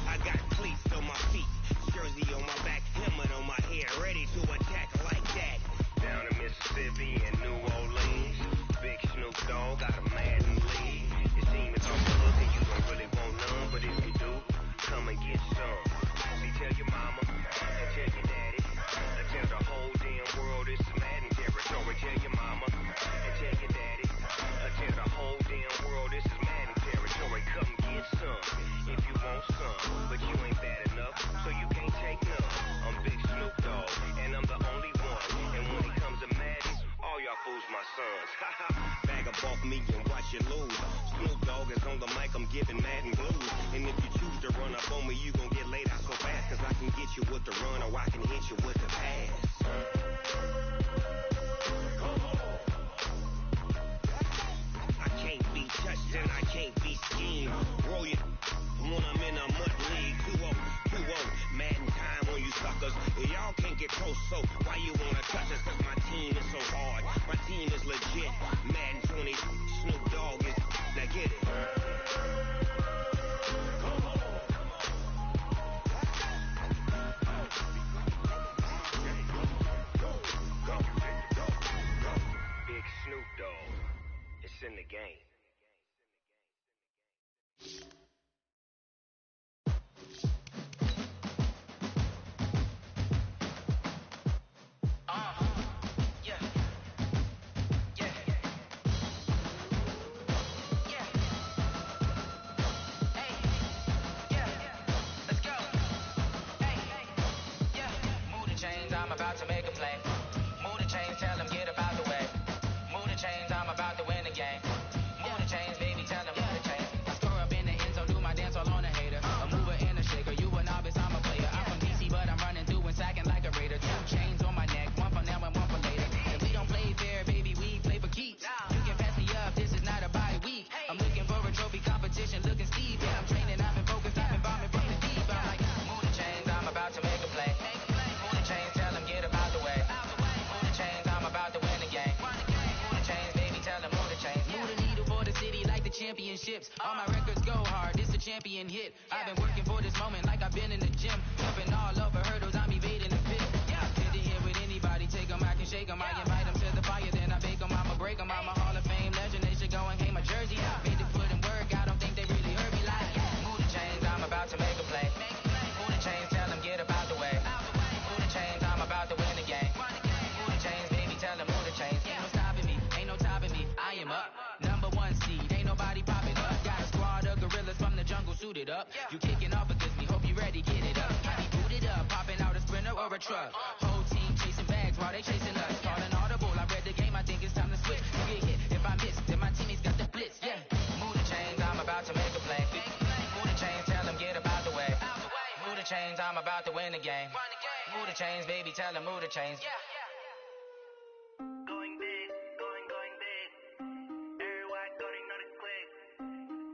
I got cleats on my feet, jersey on my back, helmet on my head, ready to attack like that. Down in Mississippi and New Orleans, big Snoop Dogg got a Madden lead. Your team is on the hook and you don't really want none, but if you do, come and get some. See, tell your mama and tell your daddy, and tell the whole damn world it's Madden territory. Tell your mama and tell your daddy, and tell the whole damn world this is Madden territory. Come get some if you want some, but you ain't bad enough, so you can't take none. I'm Big Snoop Dogg, and I'm the only one. And when it comes to Madden, all y'all fools my sons. Bag up off me and watch you lose. Snoop Dogg is on the mic, I'm giving Madden blues. And if you choose to run up on me, you gon' get laid out so fast. Cause I can get you with the run or I can hit you with the pass. I can't be touched and I can't be schemed. Roll you when I'm in a mud league. 2-0, Madden time on you suckers. Y'all can't get close, so why you wanna touch us? Cause my team is so hard. My team is legit. Madden 20, Snoop Dogg is, now get it. Big Snoop Dogg, it's in the game. I'm about to make a play. Move the chains, tell them get about the way. Move the chains, I'm about to win the game. Move the chains, baby, tell them move the chains. I score up in the end zone, do my dance all on a hater. A mover and a shaker, you a novice, I'm a player. I'm from DC, but I'm running through and sacking like a raider. 2 chains on my neck, one for now and one for later. And we don't play fair, baby, we play for keeps. You can pass me up, this is not a bye week. I'm looking for a trophy competition, looking steep. Yeah, I'm training, I've been focused, I've been bombing from the deep. I'm like, move the chains, I'm about to make a play. Move the chains, tell them get about the way. Move the chains, I'm about to win the game. Move the chains, baby, tell them move the chains. Move the needle for the city like the championships. All my records go hard, this a champion hit. I've been working for this moment like I've been in the gym. Jumping all over hurdles, I'm evading the pit. Fit to here with anybody, take them, I can shake them. I invite them to the fire, then I bake them, I'ma break them. I'm a Hall of Fame legend, they should go and hang my jersey. Made to put in work, I don't think they really heard me like. Move the chains, I'm about to make a play. Move the chains, tell them get about the way. Move the chains, I'm about to win the game. Move the chains, baby, tell them move the chains. Ain't no stopping me, ain't no topping me. I am up, #1 seed, ain't nobody popping up. Got a squad of gorillas from the jungle suited up. You kicking off against me, hope you ready, get it up. I be booted up, popping out a sprinter or a truck. Whole team chasing bags while they chasing us. Calling audible, I read the game, I think it's time to switch. You get hit, if I miss, then my teammates got the blitz. Yeah, move the chains, I'm about to make a play. Move the chains, tell them get about the way. Move the chains, I'm about to win the game. Move the chains, baby, tell them move the chains. Going big, going big. Everybody going know the quick.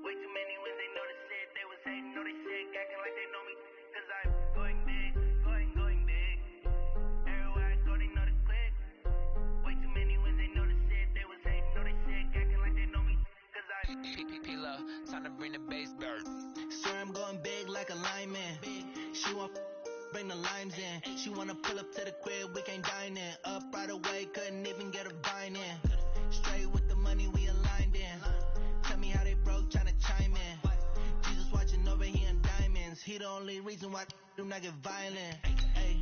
Way too many when they know the shit. They was hating, know they sick, acting like they know me. Cause I'm going big, going big. Everybody going know the quick. Way too many when they know the shit. They was hating, know they sick, acting like they know me. Cause I'm P-P-P-Love, time to bring the bass dirt. swear I'm going big like a lineman. She want bring the limes in. She wanna pull up to the crib, we can't dine in. Up right away, couldn't even get a vine in. Straight with the money, we aligned in. Tell me how they broke, tryna chime in. Jesus watching over here in diamonds. He the only reason why do not get violent. Hey,